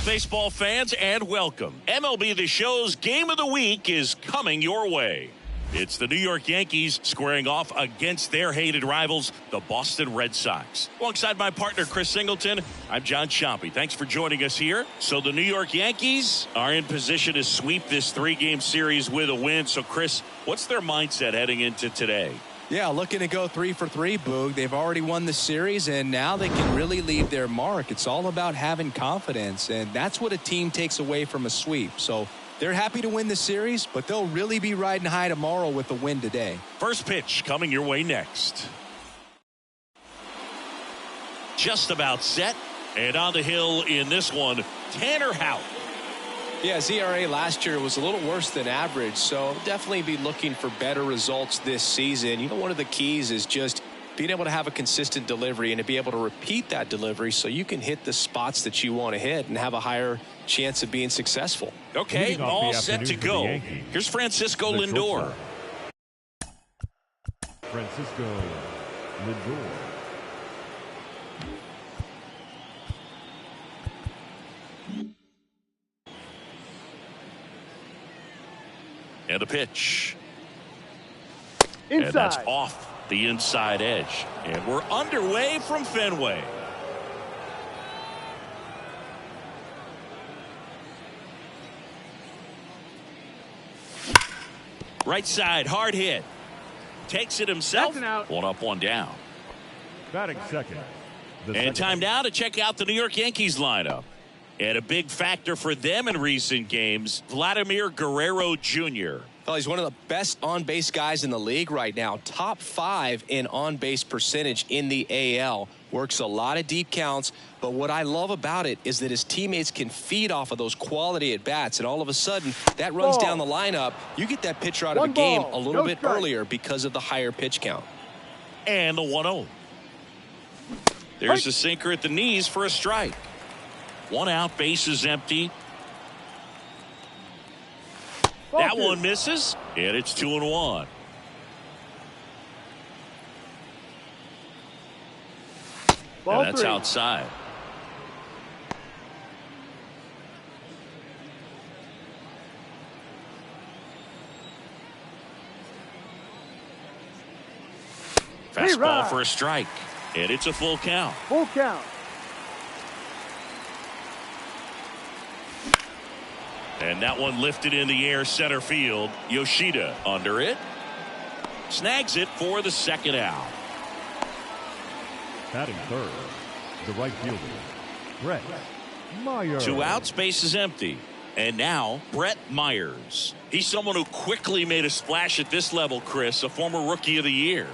baseball fans, and welcome. MLB The Show's Game of the Week is coming your way. It's the New York Yankees squaring off against their hated rivals, the Boston Red Sox. Alongside my partner, Chris Singleton, I'm John Chompy. Thanks for joining us here. So the New York Yankees are in position to sweep this three-game series with a win. So, Chris, what's their mindset heading into today? Yeah, looking to go 3 for 3, Boog. They've already won the series, and now they can really leave their mark. It's all about having confidence, and that's what a team takes away from a sweep. So they're happy to win the series, but they'll really be riding high tomorrow with the win today. First pitch coming your way next. Just about set, and on the hill in this one, Tanner Houck. Yeah, his ERA last year was a little worse than average, so definitely be looking for better results this season. You know, one of the keys is just being able to have a consistent delivery and to be able to repeat that delivery so you can hit the spots that you want to hit and have a higher chance of being successful. Okay, all set to go. Here's Francisco Lindor. Francisco Lindor. And a pitch. Inside. And that's off the inside edge. And we're underway from Fenway. Right side, hard hit. Takes it himself. That's an out. One up, one down. Batting second. And time now to check out the New York Yankees lineup. And a big factor for them in recent games, Vladimir Guerrero Jr. Well, he's one of the best on-base guys in the league right now. Top 5 in on-base percentage in the AL. Works a lot of deep counts, but what I love about it is that his teammates can feed off of those quality at-bats, and all of a sudden, that runs down the lineup. You get that pitcher out of the game a little bit earlier because of the higher pitch count. And the 1-0. There's a sinker at the knees for a strike. One out, base is empty. That one misses, and it's 2-1. And that's outside. Fastball for a strike, and it's a full count. Full count. And that one lifted in the air center field. Yoshida under it. Snags it for the second out. Batting third, the right fielder, Brett Myers. 2 outs, base is empty. And now Brett Myers. He's someone who quickly made a splash at this level, Chris, a former Rookie of the Year.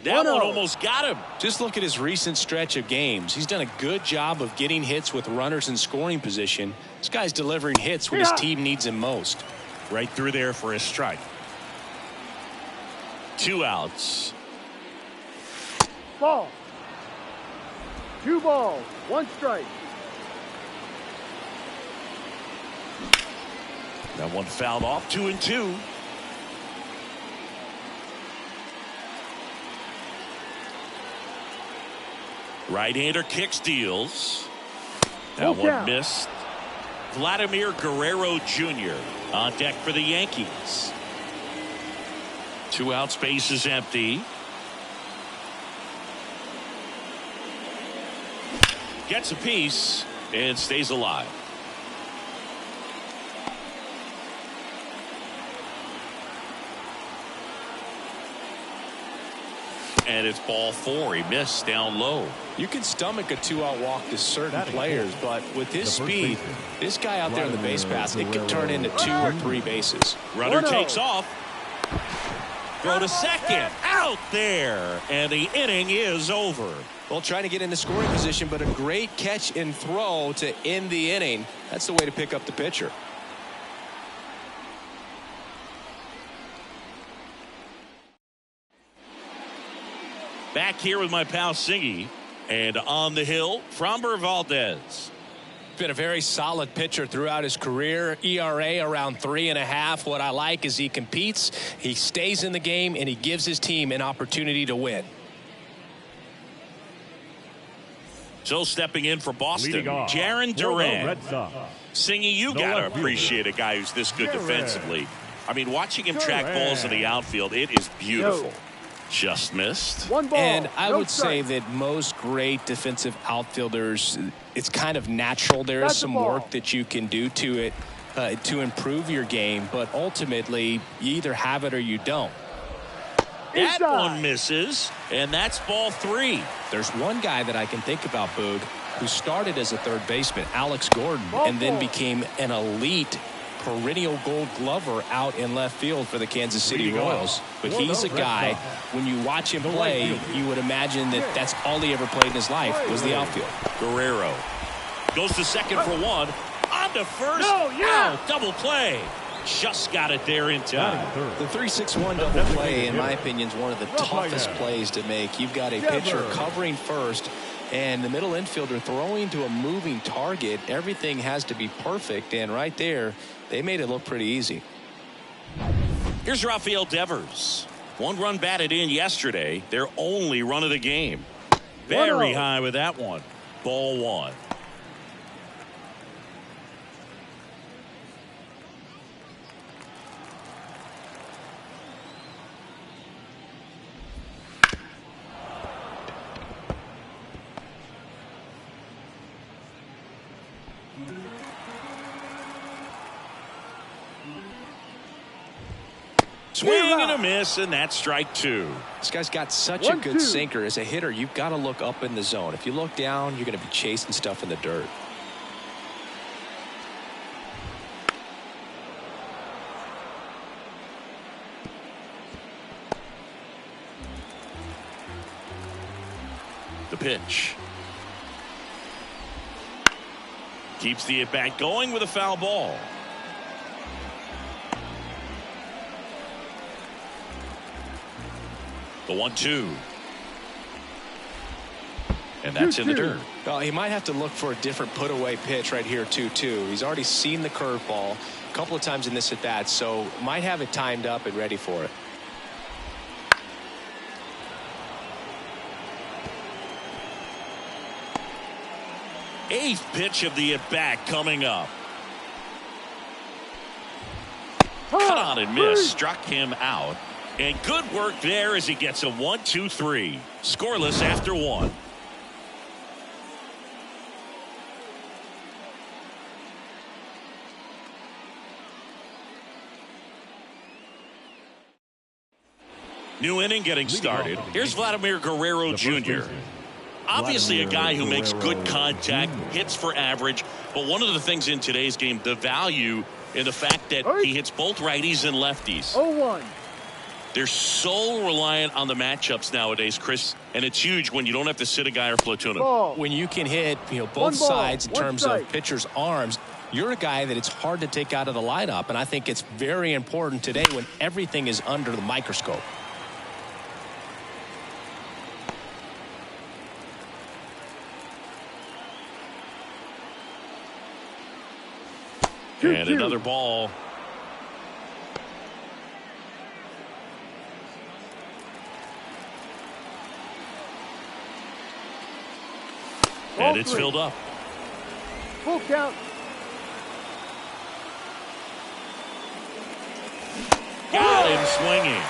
That one almost got him. Just look at his recent stretch of games. He's done a good job of getting hits with runners in scoring position. This guy's delivering hits when his team needs him most. Right through there for a strike. 2 outs. Ball. 2 balls, 1 strike. That one fouled off. 2-2. Right-hander kick steals. That one missed. Vladimir Guerrero Jr. on deck for the Yankees. 2 outs, base is empty. Gets a piece and stays alive. And it's ball 4. He missed down low. You can stomach a 2-out walk to certain players, but with his speed, this guy out there on the base path, it could turn into 2 or 3 bases. Runner takes off. Throw to second. Out there. And the inning is over. Well, trying to get into scoring position, but a great catch and throw to end the inning. That's the way to pick up the pitcher. Back here with my pal Singy. And on the hill, Framber Valdez. Been a very solid pitcher throughout his career. ERA around 3.5. What I like is he competes, he stays in the game, and he gives his team an opportunity to win. So stepping in for Boston, Leading off Jarren for the Duran. Red Sox. Singy, you The got to left fielder, appreciate a guy who's this good Jarren. defensively. I mean, watching him track balls in the outfield, it is beautiful. Just missed. One ball. And I no would say strike. that most great defensive outfielders, it's kind of natural. There is That's the some ball. work that you can do to it to improve your game, but ultimately you either have it or you don't. That Inside. one misses, and that's ball 3. There's one guy that I can think about, Boog, who started as a third baseman, Alex Gordon, Ball and then 4. became an elite perennial Gold Glover out in left field for the Kansas City Leading off Royals. But for he's the a Red guy, Sox, when you watch him the right play, fielder, you would imagine that that's all he ever played in his life was the outfield. Guerrero goes to second for 1. On to first. No, yeah. Out, double play. Just got it there in time. Third. The 3-6-1 double play, in my opinion, is one of the toughest plays to make. You've got a pitcher covering first and the middle infielder throwing to a moving target. Everything has to be perfect, and right there, they made it look pretty easy. Here's Rafael Devers. 1 run batted in yesterday. Their only run of the game. Very 1-0. high with that one. Ball 1. Swing and a miss, and that's strike 2. This guy's got such a good 1-2. sinker. As a hitter, you've got to look up in the zone. If you look down, you're going to be chasing stuff in the dirt. The pitch. Keeps the at-bat going with a foul ball. The 1-2. And that's in the dirt. Well, he might have to look for a different put-away pitch right here, 2-2. He's already seen the curveball a couple of times in this at-bat, so might have it timed up and ready for it. Eighth pitch of the at-bat coming up. Cut on and miss. Struck him out. And good work there as he gets a 1-2-3. Scoreless after 1. New inning getting started. Here's Vladimir Guerrero The first Jr. baseman, Obviously a guy who makes good Guerrero contact, hits for average. But one of the things in today's game, the value in the fact that he hits both righties and lefties. 0-1. They're so reliant on the matchups nowadays, Chris, and it's huge when you don't have to sit a guy or platoon him. Ball. When you can hit, both One ball, sides in one terms strike. of pitchers' arms, you're a guy that it's hard to take out of the lineup, and I think it's very important today when everything is under the microscope. And another ball. And it's filled up. Full count. Got him swinging.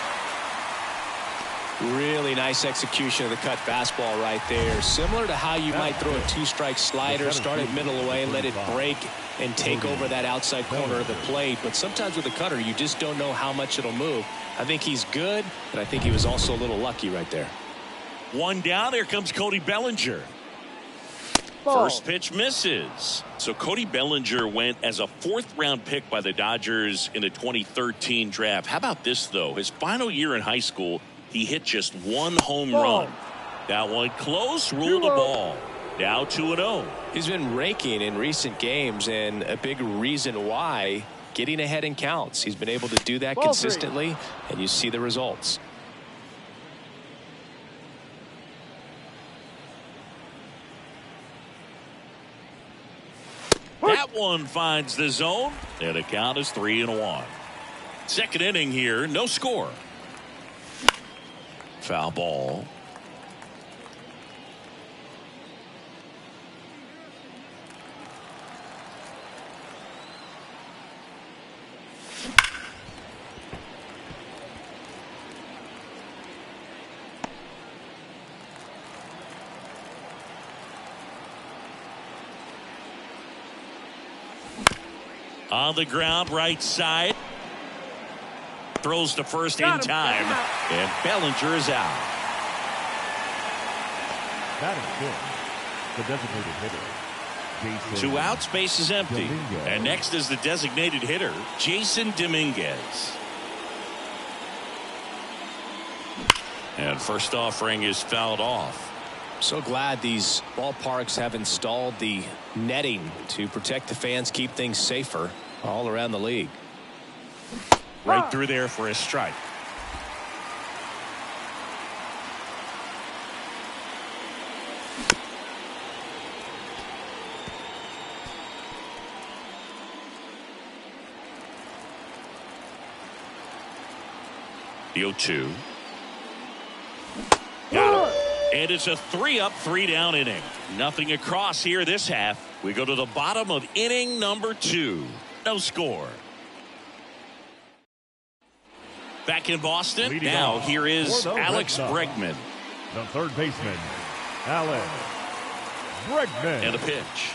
Really nice execution of the cut fastball right there. Similar to how you might throw a two-strike slider, start it middle away, let it break and take over that outside corner of the plate. But sometimes with a cutter, you just don't know how much it'll move. I think he's good, but I think he was also a little lucky right there. One down. Here comes Cody Bellinger. Ball. First pitch misses. So Cody Bellinger went as a 4th-round pick by the Dodgers in the 2013 draft. How about this, though? His final year in high school, he hit just 1 home Ball. run. That one close, ruled a ball. Now 2-0. He's been raking in recent games, and a big reason why, getting ahead in counts. He's been able to do that Ball consistently, and you see the results. That one finds the zone, and the count is 3-1. Second inning here, no score. Foul ball. On the ground, right side. Throws to first in time. And Bellinger is out. That is good. The designated hitter. Jason 2 outs, base is empty. Dominguez. And next is the designated hitter, Jason Dominguez. And first offering is fouled off. So glad these ballparks have installed the netting to protect the fans, keep things safer all around the league. Right through there for a strike. The 0-2. Got it. And it's a 3-up, 3-down inning. Nothing across here this half. We go to the bottom of inning number 2. No score. Back in Boston. Leading Now off here is for the Alex Red Sox, Bregman. the third baseman, Alex Bregman. And the pitch.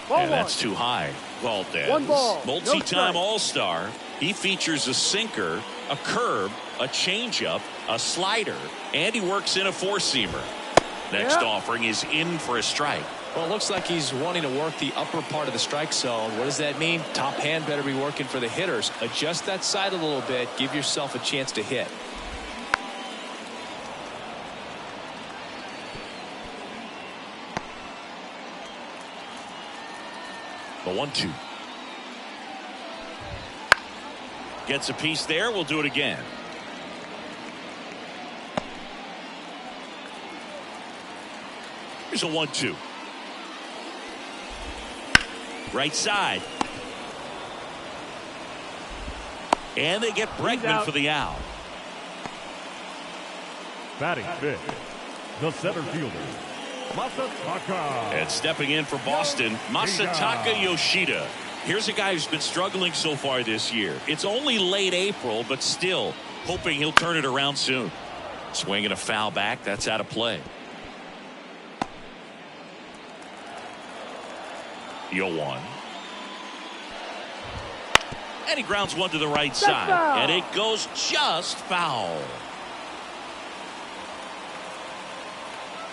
Ball And one. that's too high. Valdez. 1 ball, no Multi-time strike. All-Star. He features a sinker, a curve, a changeup, a slider, and he works in a four-seamer. Next offering is in for a strike. Well, it looks like he's wanting to work the upper part of the strike zone. What does that mean? Top hand better be working for the hitters. Adjust that side a little bit. Give yourself a chance to hit. The 1-2. Gets a piece there. We'll do it again. Here's a 1-2. Right side. And they get Bregman for the out. Batting fifth, the center fielder, Masataka. And stepping in for Boston, Masataka Yoshida. Here's a guy who's been struggling so far this year. It's only late April, but still hoping he'll turn it around soon. Swinging a foul back. That's out of play. The 0-1. And he grounds one to the right side. foul. And it goes just foul.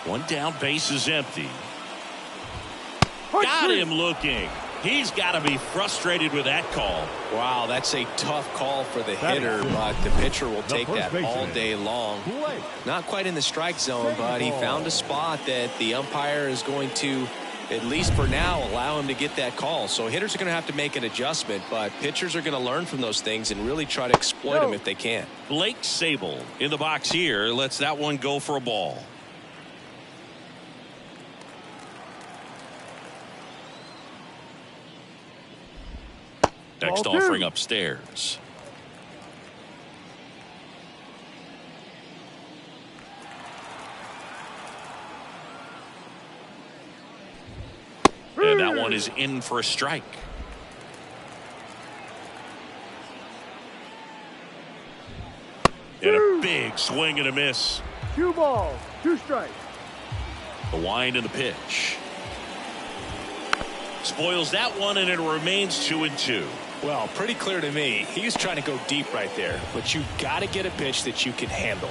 One down, base is empty. Got him looking. He's got to be frustrated with that call. Wow, that's a tough call for the That hitter, is but the pitcher will take first that baseman. all day long. Blake. Not quite in the strike zone, but he found a spot that the umpire is going to, at least for now, allow him to get that call. So hitters are going to have to make an adjustment, but pitchers are going to learn from those things and really try to exploit them if they can. Blake Sable in the box here lets that one go for a ball. Next Ball two. offering upstairs. And that one is in for a strike. And a big swing and a miss. 2 balls, 2 strikes. The wind and the pitch. Spoils that one, and it remains 2-2. Well, pretty clear to me. He was trying to go deep right there, but you got to get a pitch that you can handle.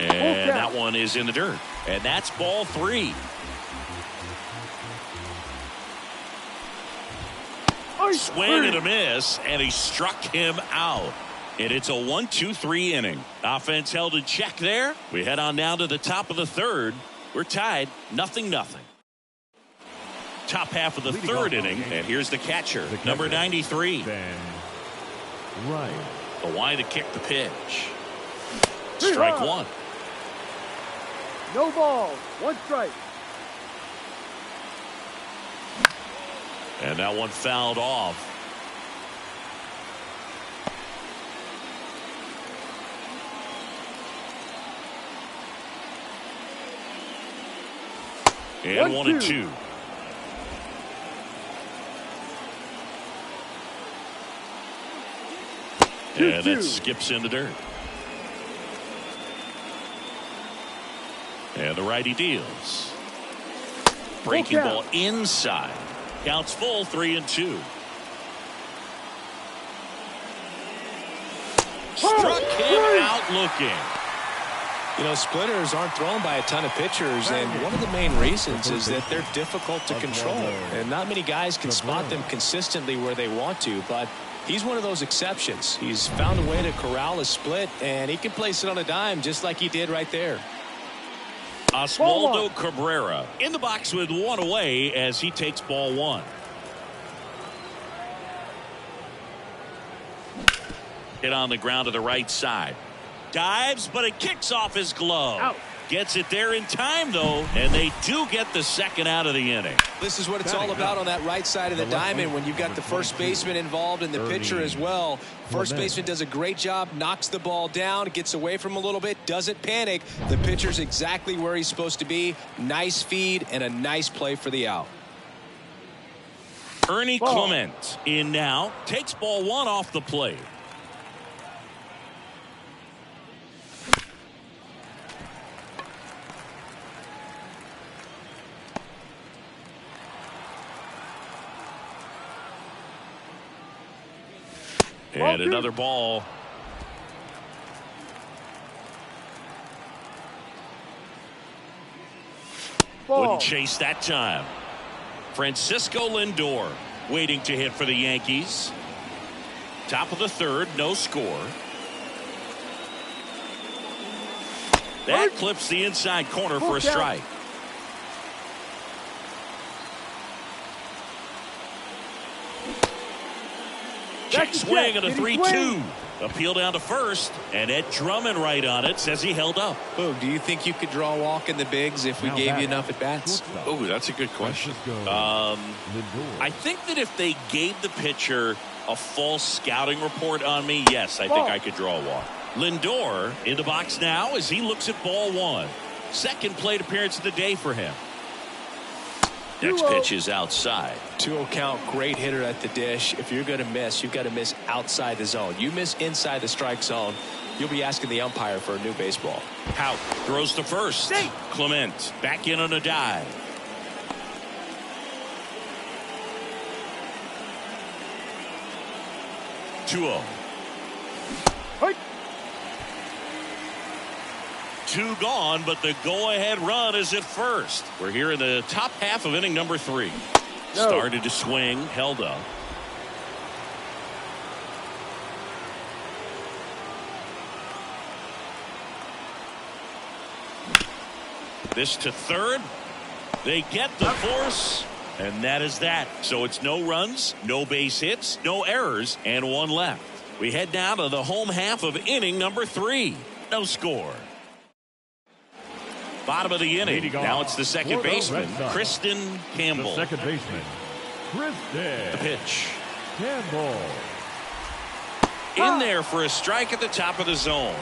And that one is in the dirt. And that's ball 3. Swing and a miss, and he struck him out. And it's a 1-2-3 inning. Offense held in check there. We head on down to the top of the third. We're tied 0-0. Top half of the Leading third off inning, the and here's the catcher, The number catcher, 93. Ben Ryan. The wind to kick the pitch. Strike one. No balls, 1 strike. And that one fouled off. And 1-2. And that skips in the dirt. And the righty deals. Breaking Full ball count. inside. Counts full, 3-2. Struck him out looking. You know, splitters aren't thrown by a ton of pitchers, and one of the main reasons is that they're difficult to control. And not many guys can spot them consistently where they want to, but he's one of those exceptions. He's found a way to corral a split, and he can place it on a dime just like he did right there. Oswaldo Cabrera in the box with one away as he takes ball one. Hit on the ground to the right side. Dives, but it kicks off his glove. Out. Gets it there in time, though, and they do get the second out of the inning. This is what it's all about on that right side of the diamond when you've got the first baseman involved and the pitcher as well. First baseman does a great job, knocks the ball down, gets away from him a little bit, doesn't panic. The pitcher's exactly where he's supposed to be. Nice feed and a nice play for the out. Ernie Clement in now, takes ball one off the plate. And another ball. Wouldn't chase that time. Francisco Lindor waiting to hit for the Yankees. Top of the third, no score. That clips the inside corner for a strike. Check swing at a 3-2. Appeal down to first, and Ed Drummond right on it says he held up. Boog, do you think you could draw a walk in the bigs if we gave you enough at bats? Oh, that's a good question. I think that if they gave the pitcher a false scouting report on me, yes, I think I could draw a walk. Lindor in the box now as he looks at ball one. Second plate appearance of the day for him. Next pitch is outside. 2-0 count, great hitter at the dish. If you're going to miss, you've got to miss outside the zone. You miss inside the strike zone, you'll be asking the umpire for a new baseball. Hout throws to first. Clement back in on a dive. Two-0. Two gone, but the go-ahead run is at first. We're here in the top half of inning number 3. Started to swing, held up. This to third. They get the force, and that is that. So it's no runs, no base hits, no errors, and one left. We head now to the home half of inning number 3. No score. Bottom of the inning. Now it's the second baseman, Kristen Campbell. The second baseman, Kristen. The pitch. Campbell. In there for a strike at the top of the zone.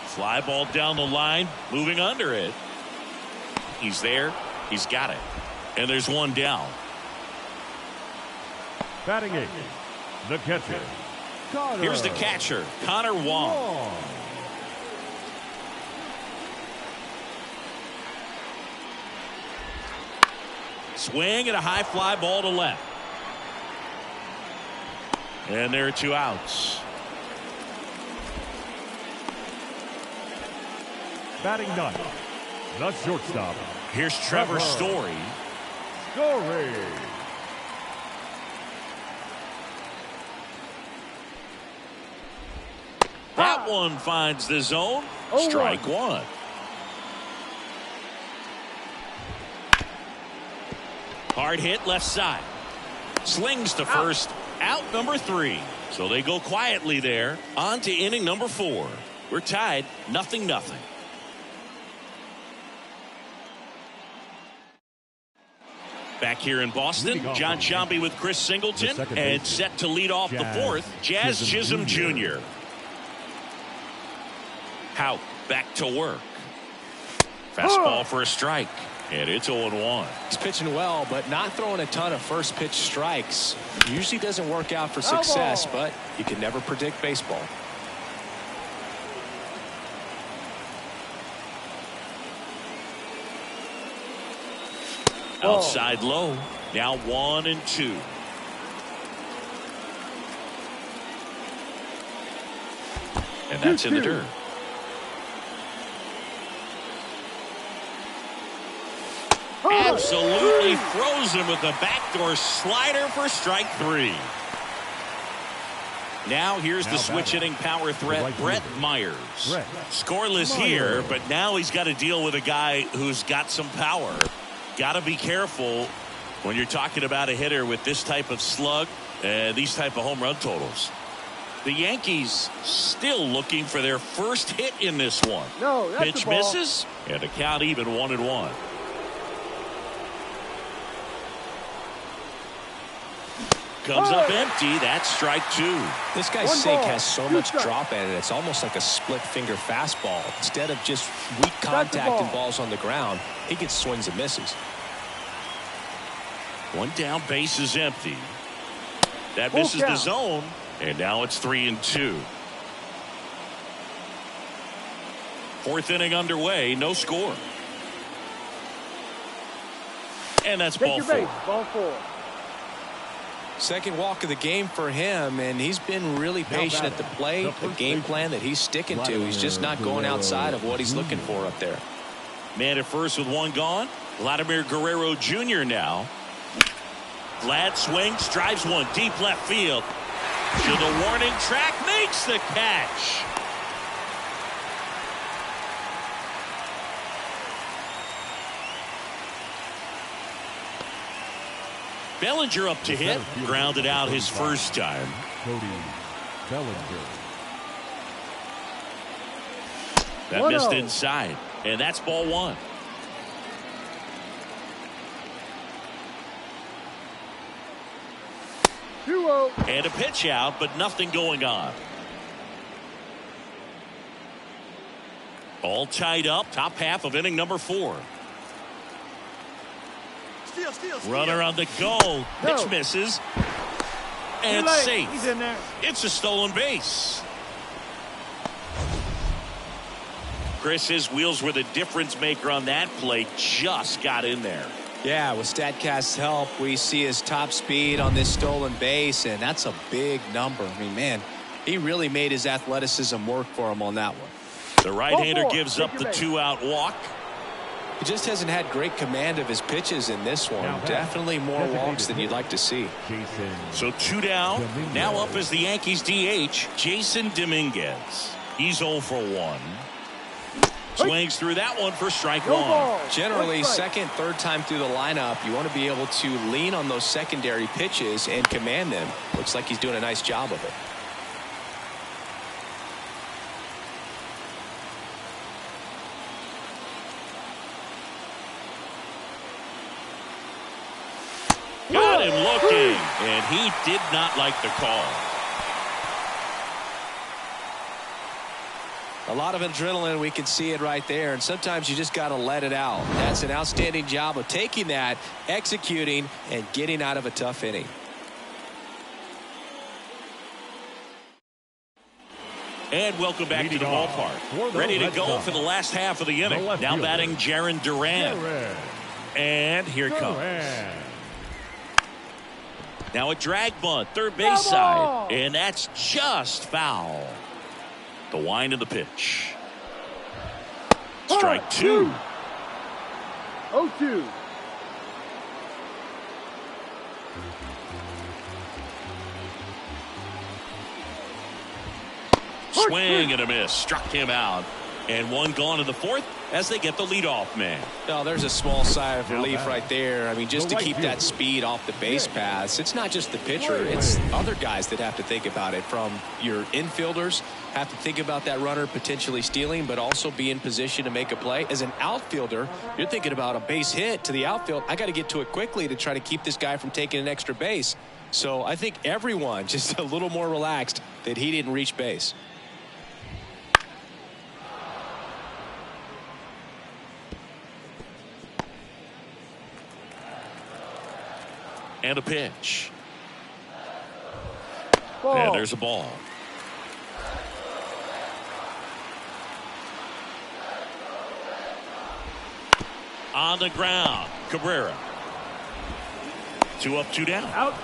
Fly ball down the line, moving under it. He's there. He's got it. And there's one down. Batting 8, the catcher. Connor. Here's the catcher, Connor Wong. Swing and a high fly ball to left. And there are 2 outs. Batting 9, the shortstop. Here's Trevor Story. Story. That one finds the zone. Strike one. Hard hit left side. Slings to first. Out number 3. So they go quietly there. On to inning number 4. We're tied 0-0. Back here in Boston, John Sciambi with Chris Singleton, and set to lead off the fourth, Jazz Chisholm Jr. Hout back to work. Fastball for a strike, and it's 0-1. He's pitching well, but not throwing a ton of first pitch strikes. Usually doesn't work out for success, but you can never predict baseball. Outside low. Now 1-2. And that's in the dirt. Absolutely frozen with a backdoor slider for strike 3. Now here's the switch-hitting power threat, Brett Myers. Scoreless here, but now he's got to deal with a guy who's got some power. Got to be careful when you're talking about a hitter with this type of slug and these type of home run totals. The Yankees still looking for their first hit in this one. No, that's Pitch the ball. misses, and the count even 1-1. Comes up empty. That's strike 2. This guy's sink has so much drop in it. It's almost like a split finger fastball. Instead of just weak contact and balls on the ground, he gets swings and misses. One down, base is empty. That misses the zone, and now it's 3-2. Fourth inning underway, no score. And that's ball 4. Ball 4. Second walk of the game for him, and he's been really patient at the plate. A game plan that he's sticking to. He's just not going outside of what he's looking for up there. Man at first with one gone. Vladimir Guerrero Jr. now. Glad swings, drives one deep left field. To the warning track, makes the catch. Bellinger up to hit, grounded out his first time. Cody Bellinger. That missed inside, and that's ball 1. And a pitch out, but nothing going on. All tied up, top half of inning number 4. Runner on the go. Pitch misses. And it's safe. He's in there. It's a stolen base. Chris, his wheels were the difference maker on that play. Just got in there. Yeah, with StatCast's help, we see his top speed on this stolen base, and that's a big number. I mean, man, he really made his athleticism work for him on that one. The right-hander gives up the 2-out walk. He just hasn't had great command of his pitches in this one. Definitely more walks than you'd like to see. So 2 down. Now up is the Yankees DH, Jason Dominguez. He's 0 for 1. Swings through that one for strike 1. Generally, second, third time through the lineup, you want to be able to lean on those secondary pitches and command them. Looks like he's doing a nice job of it. Got him looking, and he did not like the call. A lot of adrenaline, we can see it right there, and sometimes you just got to let it out. That's an outstanding job of taking that, executing, and getting out of a tough inning. And welcome back to the ballpark. Ready to go for the last half of the inning. Now batting Jarren Duran. And here it comes. Now a drag bunt, third base side. And that's just foul. The wind of the pitch. Strike 2. 0-2. Swing and a miss. Struck him out. And one gone in the fourth as they get the leadoff man. Oh, there's a small sigh of relief right there. I mean, just to keep that speed off the base paths. It's not just the pitcher. It's other guys that have to think about it. From your infielders, have to think about that runner potentially stealing, but also be in position to make a play. As an outfielder, you're thinking about a base hit to the outfield. I got to get to it quickly to try to keep this guy from taking an extra base. So I think everyone just a little more relaxed that he didn't reach base. And a pitch. Ball. And there's a ball. On the ground, Cabrera. 2 up, 2 down. Out.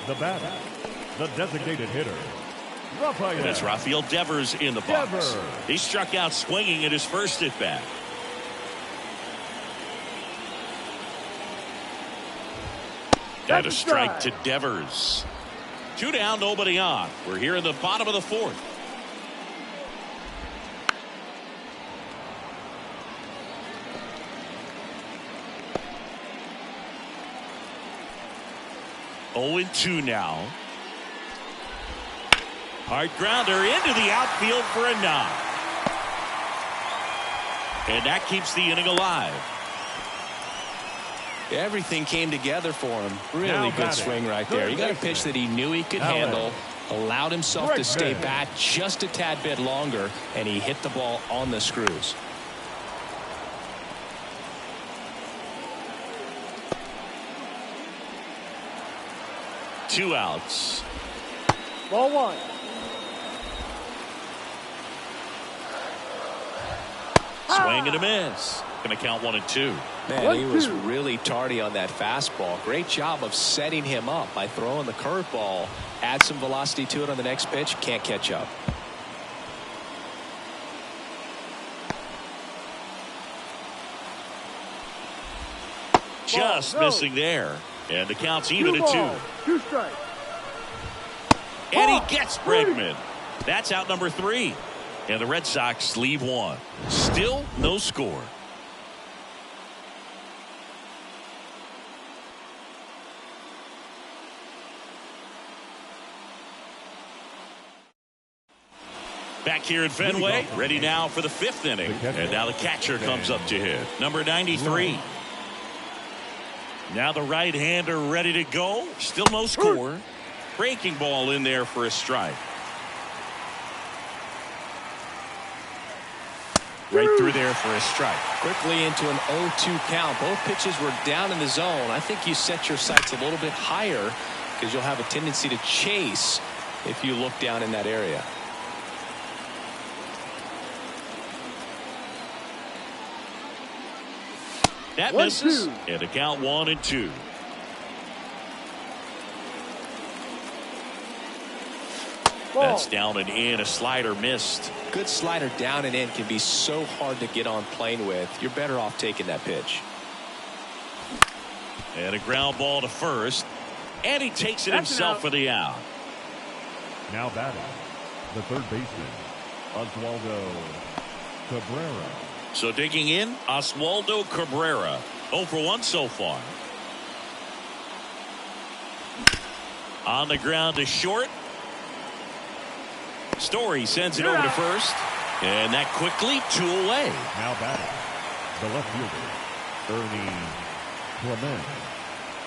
The batter, the designated hitter, Rafael. And it's Rafael Devers in the box. Devers. He struck out swinging at his first at bat. And a strike to Devers. 2 down, nobody on. We're here in the bottom of the 4th. Oh, 2 now. Hard grounder into the outfield for a knock. And that keeps the inning alive. Everything came together for him. Really Now good batting. swing right there. He got a pitch that he knew he could handle, allowed himself to stay Bregman. back just a tad bit longer, and he hit the ball on the screws. Two outs. Ball 1. Swing and a miss. Going to count 1 and 2. Man, he was 1-2. really tardy on that fastball. Great job of setting him up by throwing the curveball. Add some velocity to it on the next pitch. Can't catch up. Just Ball, no. missing there. And the count's even 2 at 2. balls, 2 strikes. And he Ball, gets 3. Bregman. That's out number 3. And the Red Sox leave 1. Still no score. Back here at Fenway, ready now for the 5th inning. And now the catcher comes up to hit. Number 93. Now the right-hander ready to go. Still no score. Breaking ball in there for a strike. Right through there for a strike. Quickly into an 0-2 count. Both pitches were down in the zone. I think you set your sights a little bit higher because you'll have a tendency to chase if you look down in that area. That 1-2. misses. And a count 1 and 2. Ball. That's down and in. A slider missed. Good slider down and in can be so hard to get on plane with. You're better off taking that pitch. And a ground ball to first. And he takes it That's an himself out. for the out. Now batting, the third baseman, Oswaldo Cabrera. So digging in, Oswaldo Cabrera. 0 for 1 so far. On the ground to short. Story sends it over to first. And that quickly 2 away. Now batting, the left fielder, Ernie Clement.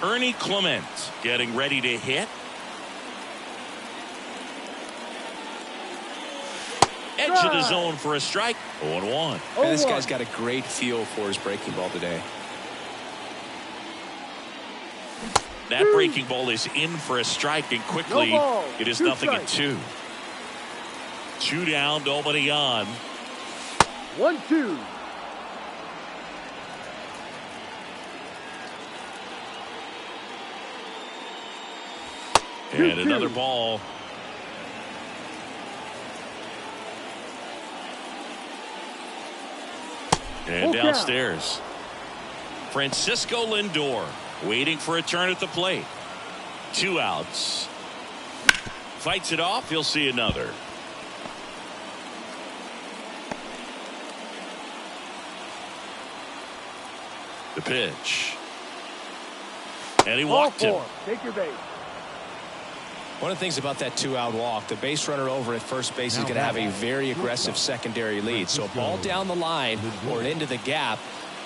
Ernie Clement getting ready to hit. Edge of the zone for a strike. 0-1. And this guy's got a great feel for his breaking ball today. That breaking ball is in for a strike, and quickly No ball. it is 2 nothing at strikes. 2. 2 down, nobody on. 1-2. And 2-2. another ball. And Full count. downstairs, Francisco Lindor waiting for a turn at the plate. 2 outs. Fights it off. He'll see another. The pitch. And he Ball walked him. 4. Take your base. One of the things about that 2-out walk, the base runner over at first base is going to have a very aggressive secondary lead. So a ball down the line or into the gap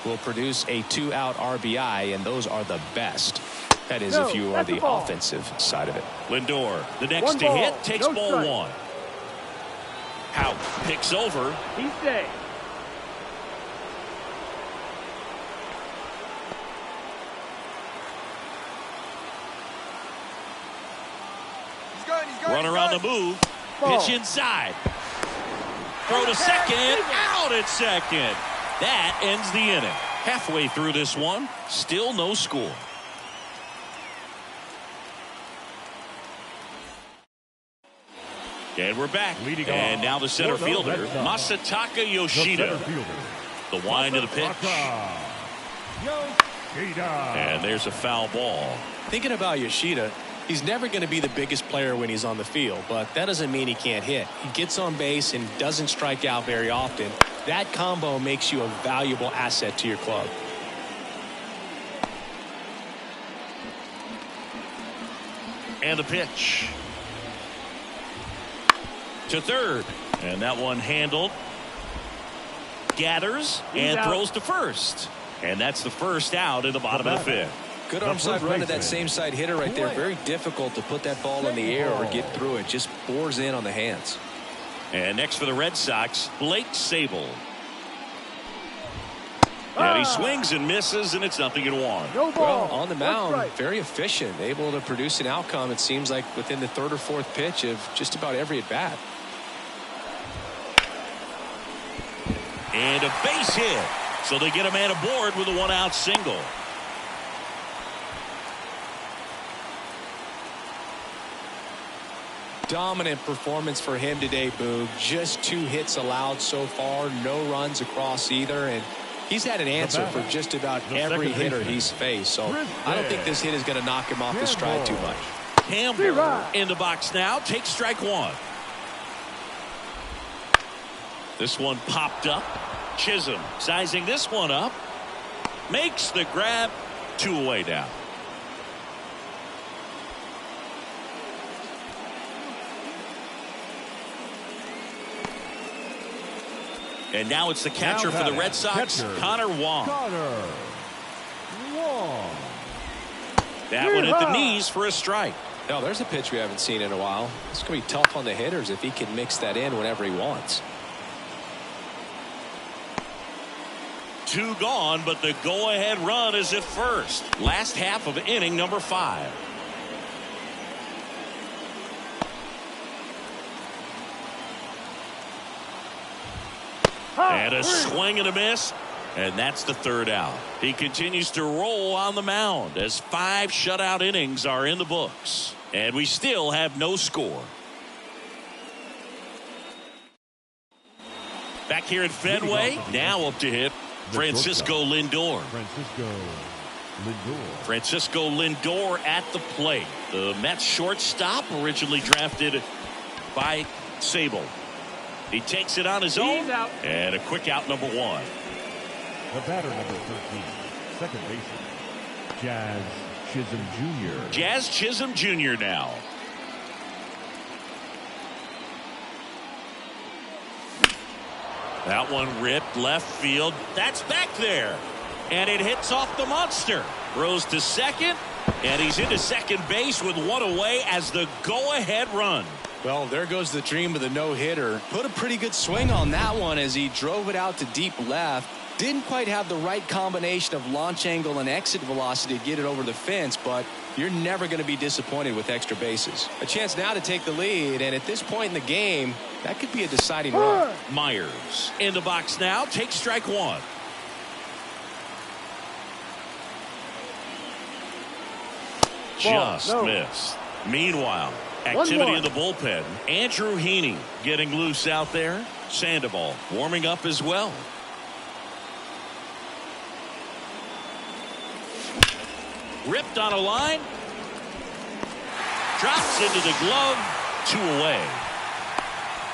will produce a 2-out RBI, and those are the best. That is if you are that's the a ball. offensive side of it. Lindor, the next 1 to ball, hit, takes no ball strike. 1. Hout picks over. He stays. Runner on the move. Ball. Pitch inside. Throw to second. Out at second. That ends the inning. Halfway through this one, still no score. And we're back. And now the center fielder, Masataka Yoshida. The wind of the pitch. And there's a foul ball. Thinking about Yoshida, he's never going to be the biggest player when he's on the field, but that doesn't mean he can't hit. He gets on base and doesn't strike out very often. That combo makes you a valuable asset to your club. And the pitch to third, and that one handled. Gathers and throws to first, and that's the first out in the bottom of the fifth. Good arm side run to that same side hitter right there. Very difficult to put that ball in the air or get through it. Just bores in on the hands. And next for the Red Sox, Blake Sabol. And he swings and misses, and it's 0-1. Well, on the mound, very efficient, able to produce an outcome, it seems like, within the third or fourth pitch of just about every at-bat. And a base hit. So they get a man aboard with a one-out single. Dominant performance for him today, Boog. Just 2 hits allowed so far, no runs across either, and he's had an answer for just about every hitter he's faced. So I don't think this hit is going to knock him off his stride too much. Campbell in the box now, takes strike one. This one popped up. Chisholm sizing this one up. Makes the grab. 2 away now. And now it's the catcher for the Red Sox, Connor Wong. That one at the knees for a strike. No, there's a pitch we haven't seen in a while. It's going to be tough on the hitters if he can mix that in whenever he wants. 2 gone, but the go-ahead run is at first. Last half of inning number 5. And a swing and a miss, and that's the 3rd out. He continues to roll on the mound as 5 shutout innings are in the books, and we still have no score. Back here at Fenway, now up to hit Francisco Lindor. Francisco Lindor at the plate. The Mets shortstop, originally drafted by Sabol. He takes it on his own, and a quick out, number 1. The batter, number 13, second baseman, Jazz Chisholm Jr. Jazz Chisholm Jr. now. That one ripped left field. That's back there. And it hits off the monster. Throws to second, and he's into second base with 1 away as the go-ahead run. Well, there goes the dream of the no-hitter. Put a pretty good swing on that one as he drove it out to deep left. Didn't quite have the right combination of launch angle and exit velocity to get it over the fence, but you're never going to be disappointed with extra bases. A chance now to take the lead, and at this point in the game, that could be a deciding run. Myers in the box now, takes strike 1. Just missed. Meanwhile, activity in the bullpen. Andrew Heaney getting loose out there. Sandoval warming up as well. Ripped on a line. Drops into the glove. 2 away.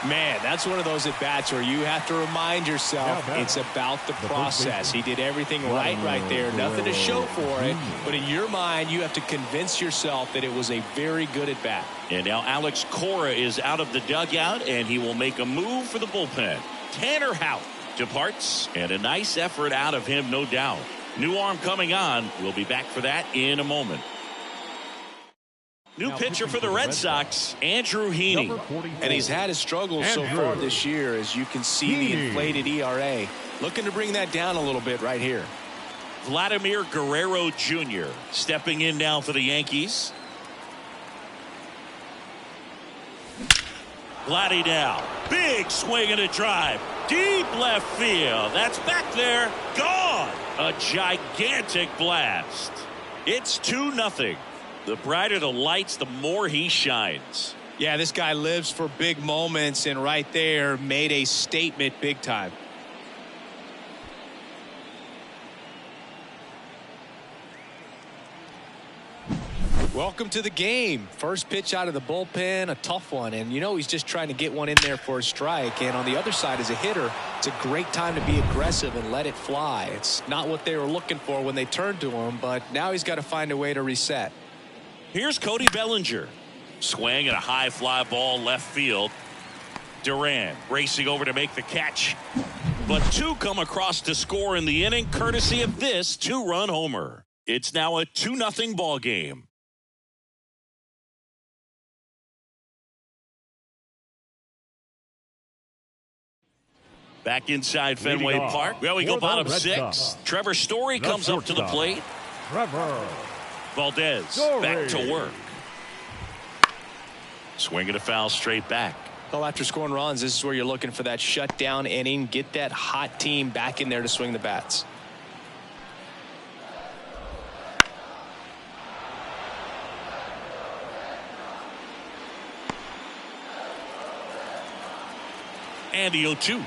Man, that's one of those at-bats where you have to remind yourself it's about the process. He did everything right there. Nothing to show for it. But in your mind, you have to convince yourself that it was a very good at-bat. And now Alex Cora is out of the dugout, and he will make a move for the bullpen. Tanner Houck departs, and a nice effort out of him, no doubt. New arm coming on. We'll be back for that in a moment. New pitcher for the Red Sox, Andrew Heaney. And he's had his struggles so far this year, as you can see the inflated ERA. Looking to bring that down a little bit right here. Vladimir Guerrero Jr. stepping in now for the Yankees. Vladdy now Big swing and a drive. Deep left field. That's back there. Gone. A gigantic blast. It's 2-0. The brighter the lights, the more he shines. Yeah, this guy lives for big moments, and right there made a statement big time. Welcome to the game. First pitch out of the bullpen, a tough one, and you know he's just trying to get one in there for a strike. And on the other side, as a hitter, it's a great time to be aggressive and let it fly. It's not what they were looking for when they turned to him, but now he's got to find a way to reset. Here's Cody Bellinger. Swing and a high fly ball left field. Duran racing over to make the catch. But two come across to score in the inning, courtesy of this two-run homer. It's now a 2-0 ball game. Back inside Fenway Park. Well, we go bottom six. Trevor Story comes up to the plate. Trevor Valdez back to work. Swinging a foul straight back. Well, after scoring runs, this is where you're looking for that shutdown inning. Get that hot team back in there to swing the bats. And the 0-2.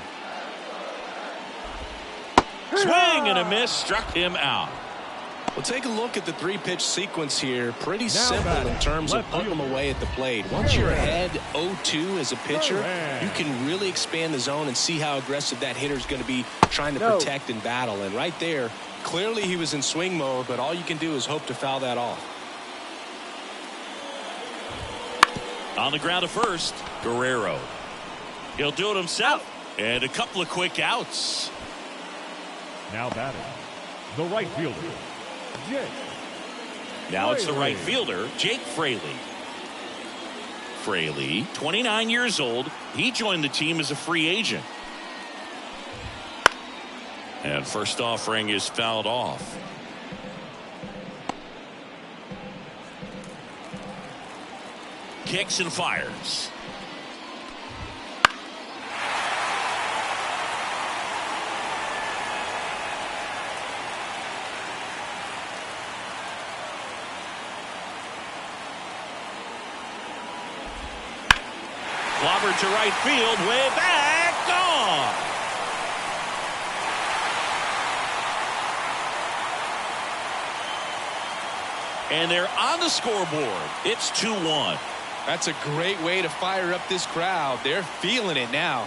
Swing and a miss, struck him out. Well, take a look at the three-pitch sequence here. Pretty simple in terms of putting them away at the plate. Once you're ahead 0-2 as a pitcher, you can really expand the zone and see how aggressive that hitter's going to be trying to protect and battle. And right there, clearly he was in swing mode, but all you can do is hope to foul that off. On the ground to first, Guerrero. He'll do it himself. And a couple of quick outs. now batting, the right fielder, Jake. Now it's the right fielder, Jake Fraley. Fraley, 29 years old. He joined the team as a free agent. And first offering is fouled off. Kicks and fires. Clobbered to right field, way back, gone. And they're on the scoreboard. It's 2-1. That's a great way to fire up this crowd. They're feeling it now.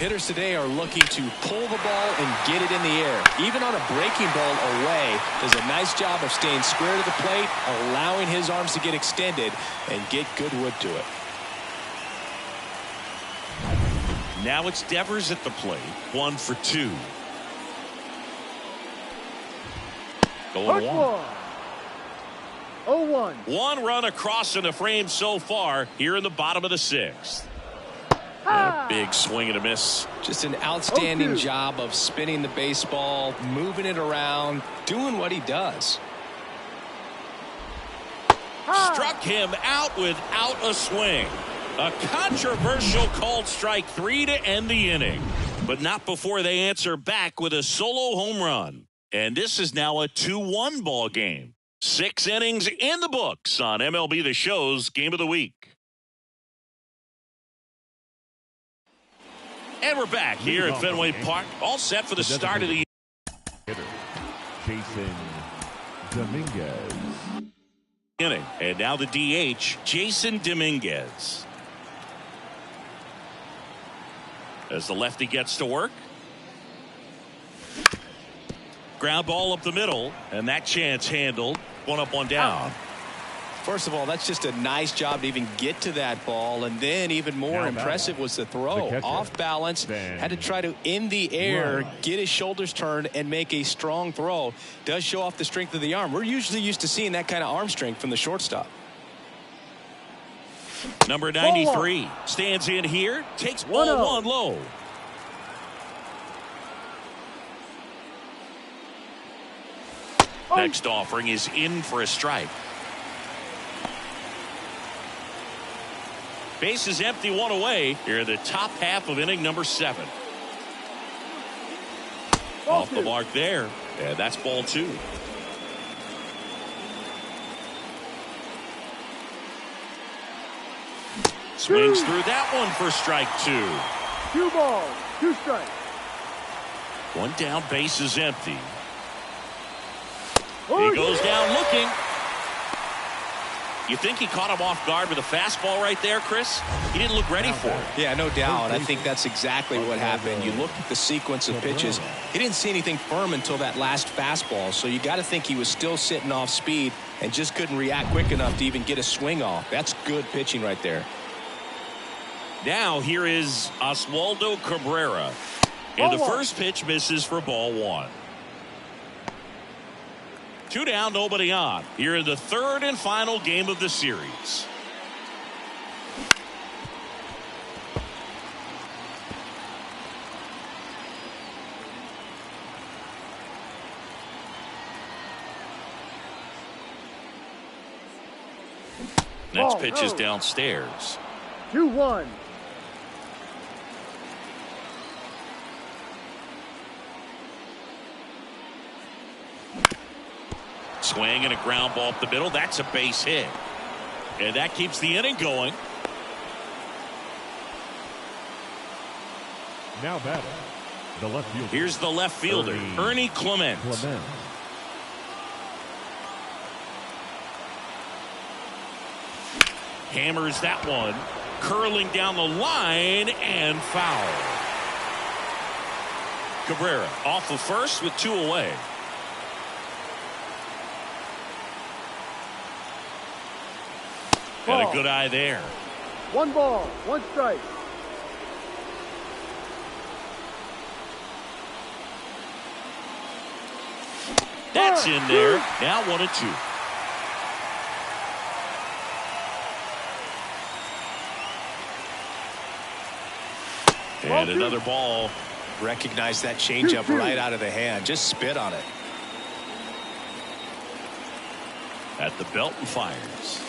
Hitters today are looking to pull the ball and get it in the air. Even on a breaking ball away, does a nice job of staying square to the plate, allowing his arms to get extended and get good wood to it. Now it's Devers at the plate. 1 for 2. Going 1. 0-1. One run across in the frame so far here in the bottom of the 6th. A big swing and a miss. Just an outstanding 0-2. job of spinning the baseball, moving it around, doing what he does. Struck him out without a swing. A controversial called strike 3 to end the inning. But not before they answer back with a solo home run. And this is now a 2-1 ball game. 6 innings in the books on MLB The Show's Game of the Week. And we're back here at Fenway Park, all set for the start of the Hitter, Jason Dominguez. inning. And now the DH, Jason Dominguez. As the lefty gets to work. Ground ball up the middle, and that chance handled. 1 up, 1 down. First of all, that's just a nice job to even get to that ball. And then even more impressive was the throw. Off balance, had to try to, in the air, get his shoulders turned and make a strong throw. Does show off the strength of the arm. We're usually used to seeing that kind of arm strength from the shortstop. Number 93 stands in here, takes ball 1 low. Next offering is in for a strike. Base is empty, 1 away. Here in the top half of inning number 7. Off the mark there, and that's ball 2. Swings through that one for strike 2. 2 balls, 2 strikes. 1 down, base is empty. He goes down looking. You think he caught him off guard with a fastball right there, Chris? He didn't look ready for it. Yeah, no doubt. I think that's exactly what happened. You look at the sequence of pitches. He didn't see anything firm until that last fastball, so you got to think he was still sitting off speed and just couldn't react quick enough to even get a swing off. That's good pitching right there. Now here is Oswaldo Cabrera. And the first pitch misses for ball 1. 2 down, nobody on. Here in the 3rd and final game of the series. Next pitch is downstairs. 2-1. Swing and a ground ball up the middle. That's a base hit. And that keeps the inning going. Now batting, the left fielder. Here's the left fielder, Ernie Clement. Hammers that one. Curling down the line and foul. Cabrera off of first with 2 away. Got a good eye there. 1 ball, 1 strike. That's in there. Now 1-2. And another ball. Recognize that changeup right out of the hand. Just spit on it. At the belt and fires.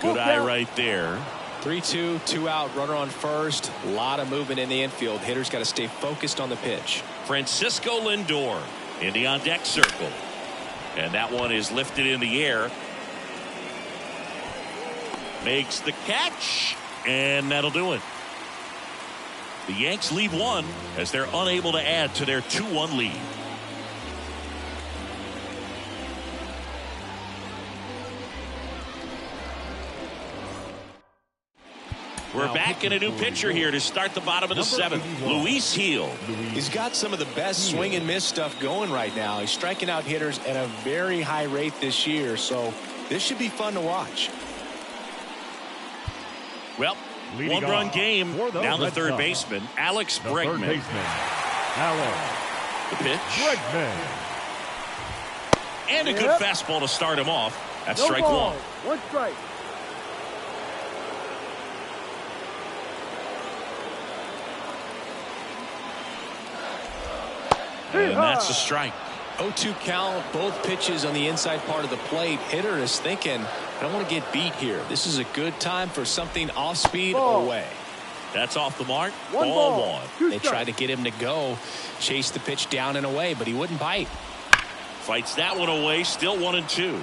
Good eye right there. 3-2, 2 out, runner on first. A lot of movement in the infield. Hitters got to stay focused on the pitch. Francisco Lindor in the on deck circle. And that one is lifted in the air. Makes the catch. And that'll do it. The Yanks lead 1 as they're unable to add to their 2-1 lead. We're back in a new pitcher here to start the bottom of the 7th. Luis Gil. He's got some of the best swing and miss stuff going right now. He's striking out hitters at a very high rate this year, so this should be fun to watch. Well, 1-run game. Now the third baseman, Alex Bregman. The pitch. And a good fastball to start him off. That's strike 1. 1 strike. And that's a strike. 0-2 count, both pitches on the inside part of the plate. Hitter is thinking, I don't want to get beat here. This is a good time for something off speed away. That's off the mark. Ball 1. They tried to get him to go, chase the pitch down and away, but he wouldn't bite. Fights that one away. Still 1-2.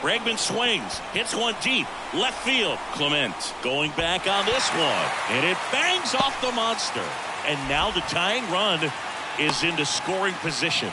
Bregman swings, hits one deep, left field. Clement going back on this one, and it bangs off the monster. And now the tying run is into scoring position.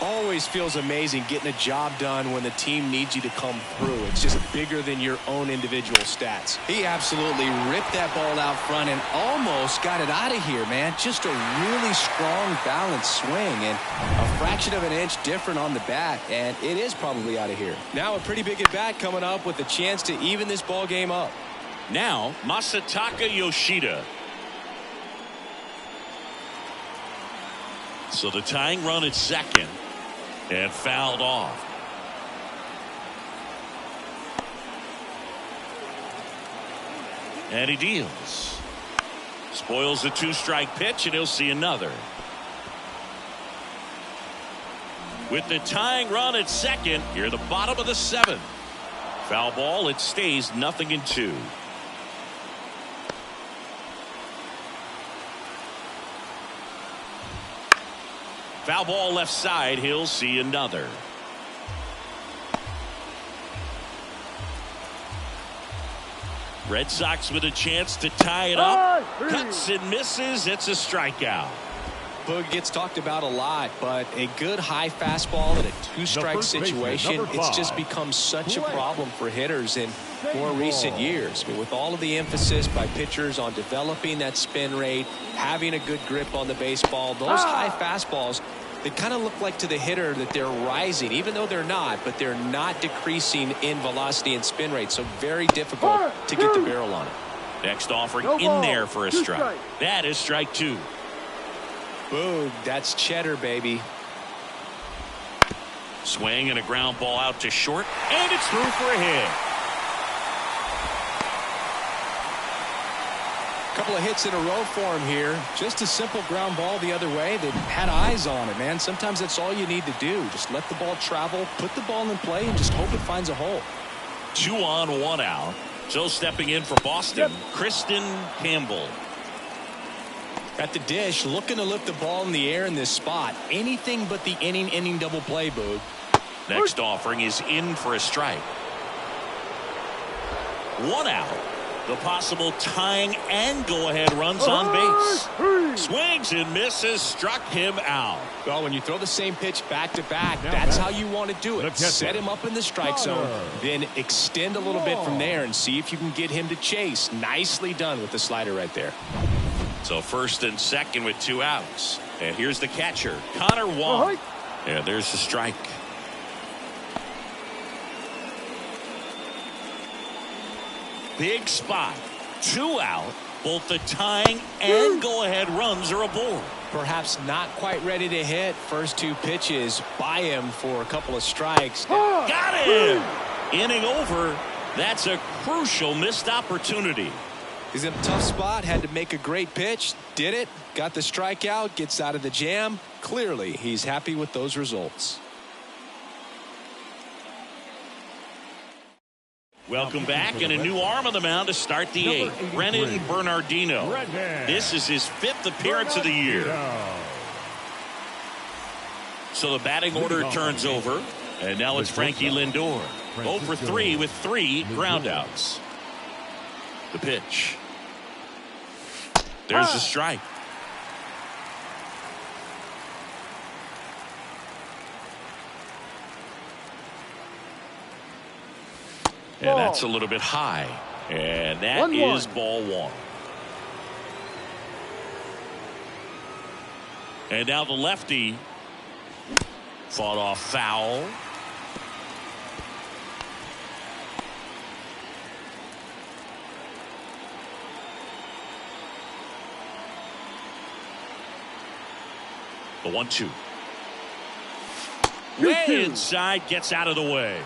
Always feels amazing getting a job done when the team needs you to come through. It's just bigger than your own individual stats. He absolutely ripped that ball out front and almost got it out of here, man. Just a really strong, balanced swing and a fraction of an inch different on the bat, and it is probably out of here. Now a pretty big at bat coming up with a chance to even this ball game up. Now Masataka Yoshida. So the tying run at second and fouled off. And he deals. Spoils the 2-strike pitch, and he'll see another. With the tying run at second, here at the bottom of the 7th. Foul ball, it stays 0-2. Foul ball left side, he'll see another. Red Sox with a chance to tie it up. Cuts and misses. It's a strikeout. Boog gets talked about a lot, but a good high fastball in a 2-strike situation, it's just become such a problem for hitters in more recent years. I mean, with all of the emphasis by pitchers on developing that spin rate, having a good grip on the baseball, those high fastballs, they kind of look like to the hitter that they're rising, even though they're not, but they're not decreasing in velocity and spin rate, so very difficult to get the barrel on it. Next offering in there for a strike. That is strike 2. Boog, that's cheddar, baby. Swing and a ground ball out to short, and it's through for a hit. Couple of hits in a row for him here. Just a simple ground ball the other way. They've had eyes on it, man. Sometimes that's all you need to do. Just let the ball travel, put the ball in play, and just hope it finds a hole. 2 on, 1 out. So stepping in for Boston, Kristen Campbell. At the dish, looking to lift the ball in the air in this spot. Anything but the inning double play, Boog. Next offering is in for a strike. 1 out. The possible tying and go-ahead runs on base. Swings and misses, struck him out. Well, when you throw the same pitch back-to-back, that's how you want to do it. Set him up in the strike zone, then extend a little bit from there and see if you can get him to chase. Nicely done with the slider right there. So first and second with 2 outs. And here's the catcher, Connor Wong. And there's the strike. Big spot. 2 out. Both the tying and go-ahead runs are aboard. Perhaps not quite ready to hit. First 2 pitches by him for a couple of strikes. Got him! Inning over. That's a crucial missed opportunity. He's in a tough spot, had to make a great pitch, did it, got the strikeout, gets out of the jam. Clearly, he's happy with those results. Welcome back, and a new arm on the mound to start the 8th. Brennan Bernardino. This is his 5th appearance of the year. So the batting order turns over, and now it's Frankie Lindor. 0 for 3 with 3 groundouts. The pitch. There's the strike. And that's a little bit high. And that is ball 1. And now the lefty fought off foul. The 1-2. Way inside, gets out of the way.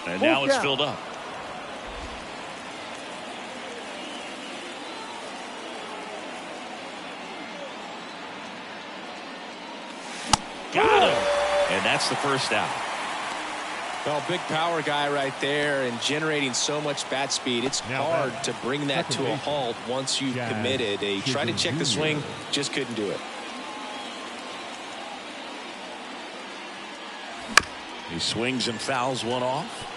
And now it's filled up. Got him. And that's the first out. Well, big power guy right there and generating so much bat speed. It's hard to bring that to a halt once you've committed. They tried to check the swing, just couldn't do it. He swings and fouls one off.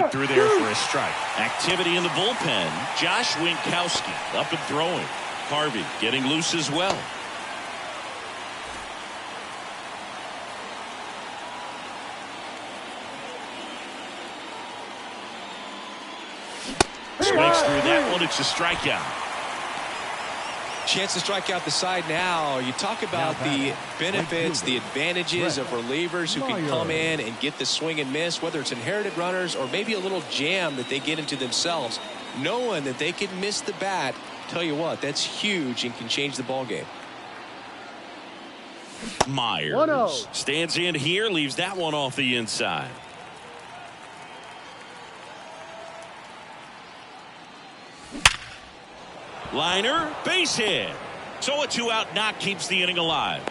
Right through there for a strike. Activity in the bullpen. Josh Winkowski up and throwing. Harvey getting loose as well. Swings through that one. It's a strikeout. Chance to strike out the side now. You talk about the benefits, the advantages of relievers who can come in and get the swing and miss, whether it's inherited runners or maybe a little jam that they get into themselves. Knowing that they can miss the bat, tell you what, that's huge and can change the ball game. Myers stands in here, leaves that one off the inside. Liner, base hit. So a 2-out knock keeps the inning alive.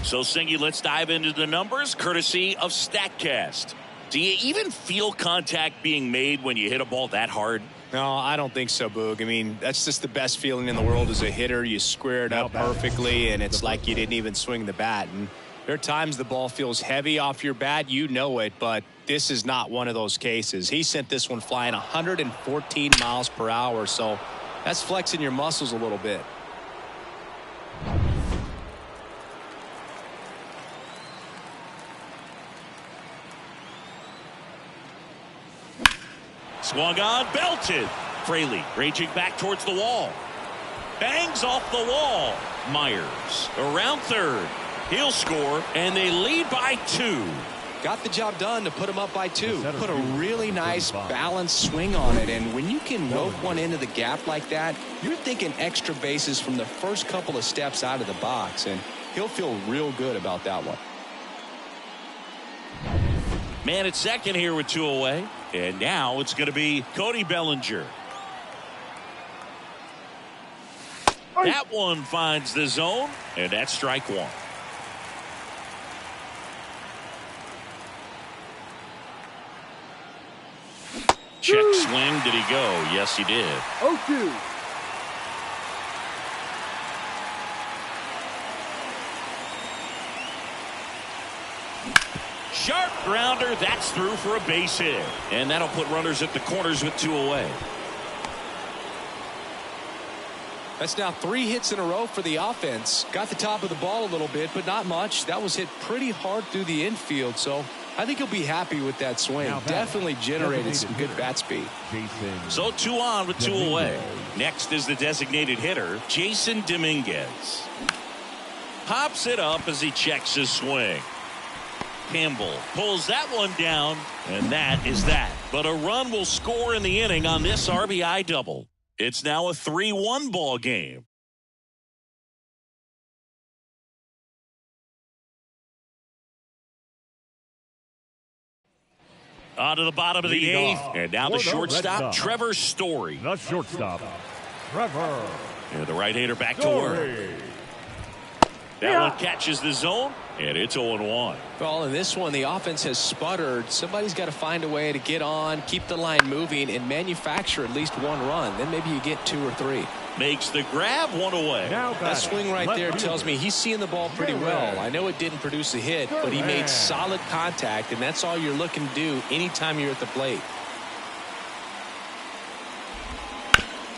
So, Singy, let's dive into the numbers courtesy of StatCast. Do you even feel contact being made when you hit a ball that hard? No, I don't think so, Boog. I mean, that's just the best feeling in the world as a hitter. You square it up perfectly, and it's like you didn't even swing the bat. And there are times the ball feels heavy off your bat. You know it, but this is not one of those cases. He sent this one flying 114 miles per hour, so that's flexing your muscles a little bit. Swung on, belted. Fraley raging back towards the wall. Bangs off the wall. Myers around third. He'll score, and they lead by 2. Got the job done to put him up by 2. Put a really nice balanced swing on it, and when you can rope one into the gap like that, you're thinking extra bases from the first couple of steps out of the box, and he'll feel real good about that one. Man at second here with 2 away. And now it's going to be Cody Bellinger. That one finds the zone, and that's strike 1. Check swing. Did he go? Yes, he did. 0-2. Sharp grounder. That's through for a base hit. And that'll put runners at the corners with 2 away. That's now 3 hits in a row for the offense. Got the top of the ball a little bit, but not much. That was hit pretty hard through the infield, so I think he'll be happy with that swing. Definitely generated some good bat speed. So 2 on with 2 away. Next is the designated hitter, Jason Dominguez. Pops it up as he checks his swing. Campbell pulls that one down, and that is that. But a run will score in the inning on this RBI double. It's now a 3-1 ball game. On to the bottom of the 8th, and now the shortstop, Trevor Story. The shortstop, Trevor. And the right-hander back to work. That one catches the zone, and it's 0-1. Well, in this one, the offense has sputtered. Somebody's got to find a way to get on, keep the line moving, and manufacture at least 1 run. Then maybe you get 2 or 3. Makes the grab, 1 away. That swing right there tells me he's seeing the ball pretty well. I know it didn't produce a hit, but he made solid contact, and that's all you're looking to do anytime you're at the plate.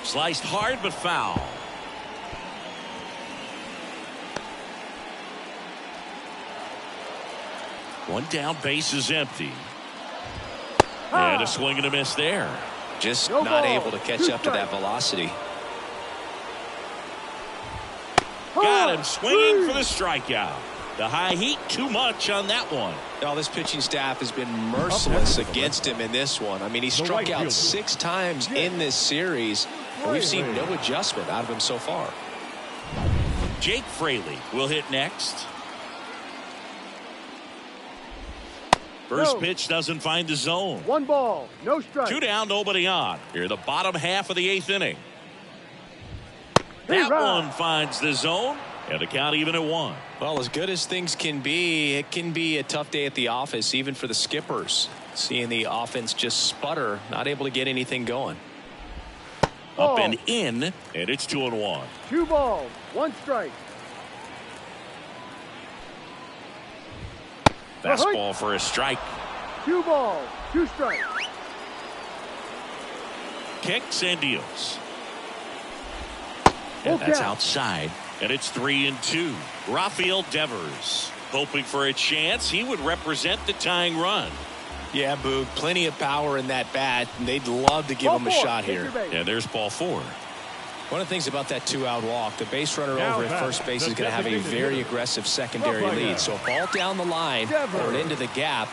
Sliced hard but foul. One down, base is empty. And a swing and a miss there. Just not able to catch up to that velocity. Got him swinging for the strikeout. The high heat, too much on that one. Now, this pitching staff has been merciless against him in this one. I mean, he struck out 6 times in this series, and we've seen no adjustment out of him so far. Jake Fraley will hit next. First pitch doesn't find the zone. 1 ball, no strike. 2 down, nobody on. Here, the bottom half of the 8th inning. That one finds the zone, and the count even at 1. Well, as good as things can be, it can be a tough day at the office, even for the skippers. Seeing the offense just sputter, not able to get anything going. Up and in, and it's 2-1. 2 balls, 1 strike. Fastball for a strike. 2 balls, 2 strikes. Kicks and deals. Full And that's count. outside. And it's 3-2. Rafael Devers hoping for a chance. He would represent the tying run. Yeah, Boog, plenty of power in that bat, and they'd love to give Ball him a 4, shot take here. your base. And there's ball 4. One of the things about that 2-out walk, the base runner Now over at back, first base the is going to have a designated very hitter. aggressive secondary Umpire. lead. So a ball down the line Devers. or into the gap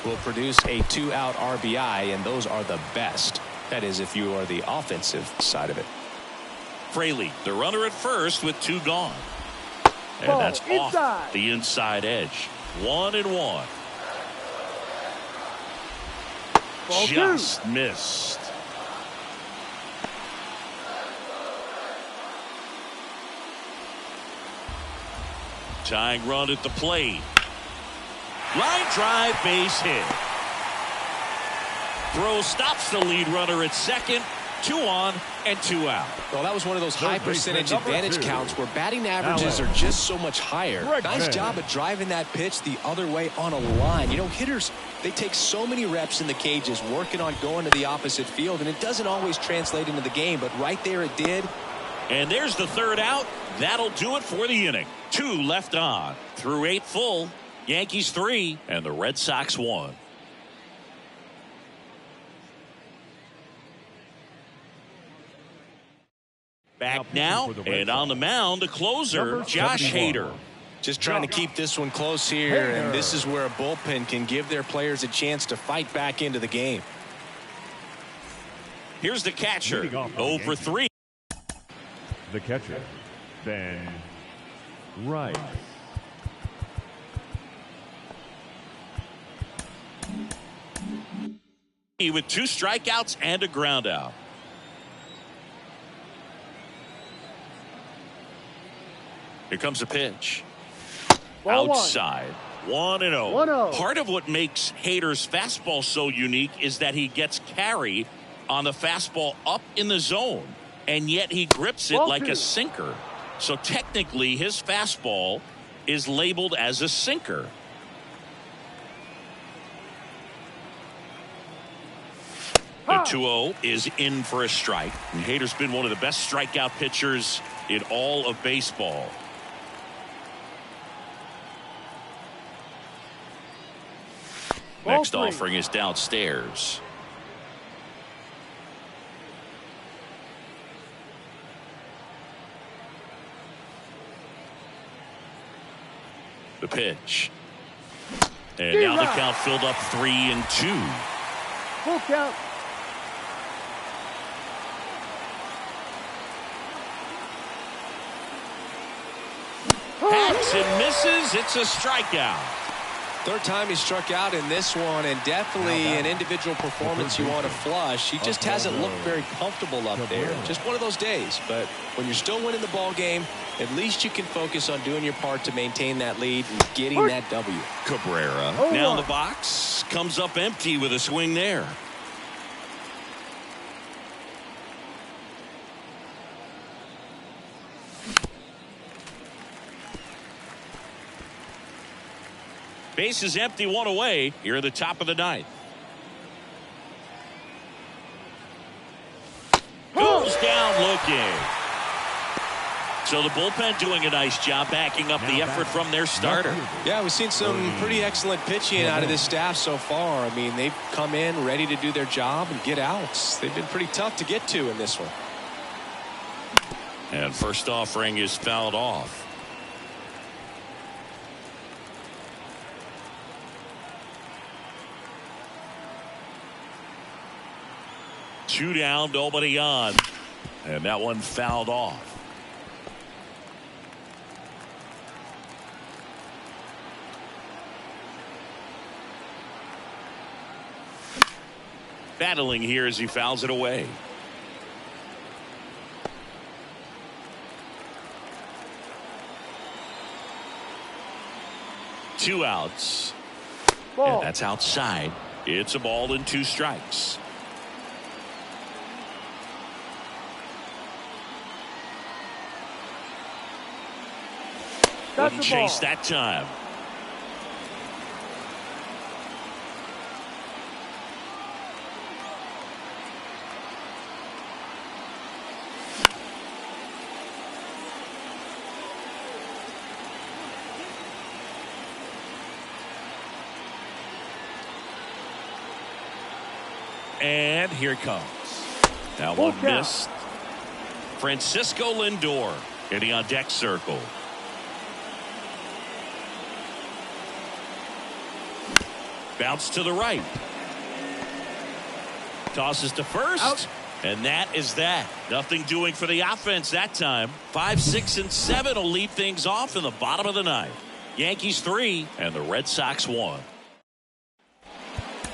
will produce a 2-out RBI, and those are the best. That is, if you are the offensive side of it. Fraley, the runner at first with 2 gone. And Ball that's off inside. the inside edge. 1-1. Ball 2. Just missed. Tying run at the plate. Line drive, base hit. Throw stops the lead runner at second. 2 on and 2 out. Well, that was one of those high percentage baseman, number advantage 2. counts where batting averages are just so much higher. Greg Nice Mann. job of driving that pitch the other way on a line. You know, hitters, they take so many reps in the cages working on going to the opposite field, and it doesn't always translate into the game, but right there it did. And there's the 3rd out. That'll do it for the inning. 2 left on. Through 8 full. Yankees 3 and the Red Sox 1. Back now, and on the mound, the closer, Number Josh 71. Hader. Just trying to keep this one close here, and this is where a bullpen can give their players a chance to fight back into the game. Here's the catcher, Leading off on 0 for Yankees. 3. The catcher, Ben Rice. With 2 strikeouts and a ground out. Here comes a pitch. Ball 1. Outside. 1-0. 1-0. Part of what makes Hader's fastball so unique is that he gets carry on the fastball up in the zone, and yet he grips it Ball like 2. a sinker. So technically, his fastball is labeled as a sinker. The 2-0 is in for a strike. And Hader's been one of the best strikeout pitchers in all of baseball. Ball Next 3. offering is downstairs. The pitch. And now the count filled up 3-2. Full count. Hacks and misses. It's a strikeout. Third time he struck out in this one, and definitely an individual performance you want to flush. He just hasn't looked very comfortable up there. Just one of those days. But when you're still winning the ball game, at least you can focus on doing your part to maintain that lead and getting that W. Cabrera Oh, now in wow. the box. Comes up empty with a swing there. Base is empty, 1 away here at the top of the 9th. Goes down looking. So the bullpen doing a nice job backing up the effort from their starter. Yeah, we've seen some pretty excellent pitching out of this staff so far. I mean, they've come in ready to do their job and get outs. They've been pretty tough to get to in this one. And first offering is fouled off. Two down, nobody on. And that one fouled off. Battling here as he fouls it away. Two outs. Ball. And that's outside. It's a ball and 2 strikes. That's Wouldn't the ball. chase that time. And here it comes. That one missed. Francisco Lindor getting on deck circle. Bounce to the right. Tosses to first. Out. And that is that. Nothing doing for the offense that time. 5, 6, and 7 will lead things off in the bottom of the ninth. Yankees 3 and the Red Sox 1.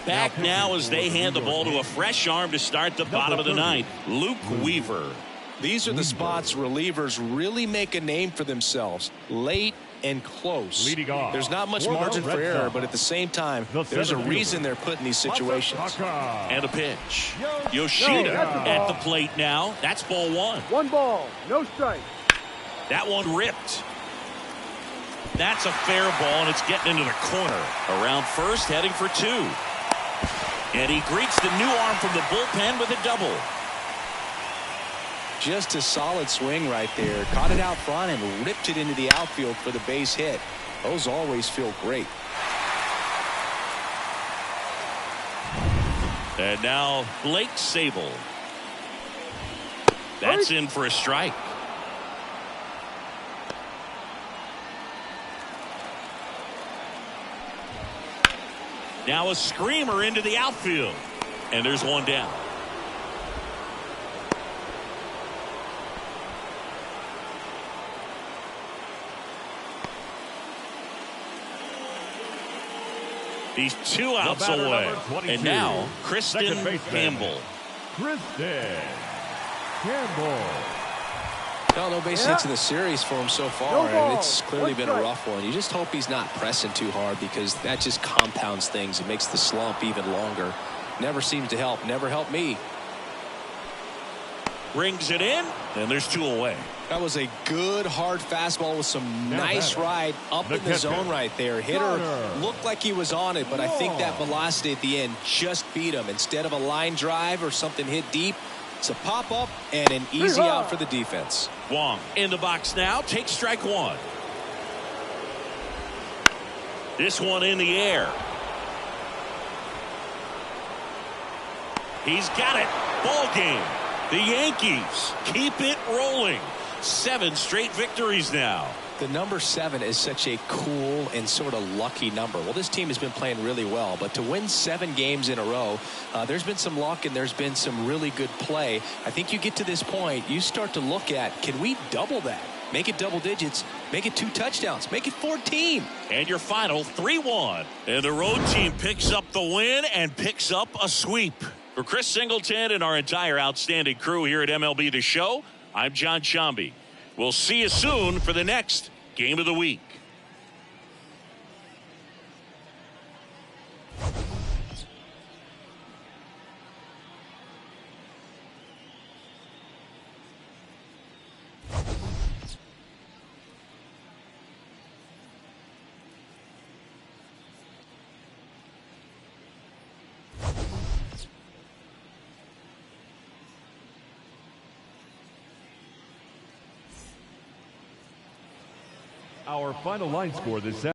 Back now as they hand the ball to a fresh arm to start the bottom of the ninth. Luke Weaver. These are the spots relievers really make a name for themselves. Late and close. Leading off There's not much for the margin for Red error, Sox, but at the same time, the there's a center reason fielder, they're put in these situations. And a pitch. Yoshida at the plate now. That's ball 1. 1 ball, no strike. That one ripped. That's a fair ball, and it's getting into the corner. Around first, heading for 2. And he greets the new arm from the bullpen with a double. Just a solid swing right there. Caught it out front and ripped it into the outfield for the base hit. Those always feel great. And now Blake Sable. That's in for a strike. Now a screamer into the outfield. And there's one down. He's 2 outs away. And now Kristen Campbell. Kristen Campbell. No base hits in the series for him so far, No ball. and it's clearly 1 been a strike. rough one. You just hope he's not pressing too hard, because that just compounds things. It makes the slump even longer. Never seems to help. Never helped me. Brings it in, and there's 2 away. That was a good hard fastball with some nice ride up in the zone right there. Hitter looked like he was on it, but I think that velocity at the end just beat him. Instead of a line drive or something hit deep, it's a pop up and an easy out for the defense. Wong in the box now, takes strike 1. This one in the air. He's got it. Ball game. The Yankees keep it rolling. 7 straight victories now. The number 7 is such a cool and sort of lucky number. Well, this team has been playing really well, but to win 7 games in a row, there's been some luck and there's been some really good play. I think you get to this point, you start to look at, can we double that? Make it double digits, make it 2 touchdowns, make it 14. And your final 3-1. And the road team picks up the win and picks up a sweep. For Chris Singleton and our entire outstanding crew here at MLB The Show, I'm John Shambi. We'll see you soon for the next Game of the Week. Our final line score this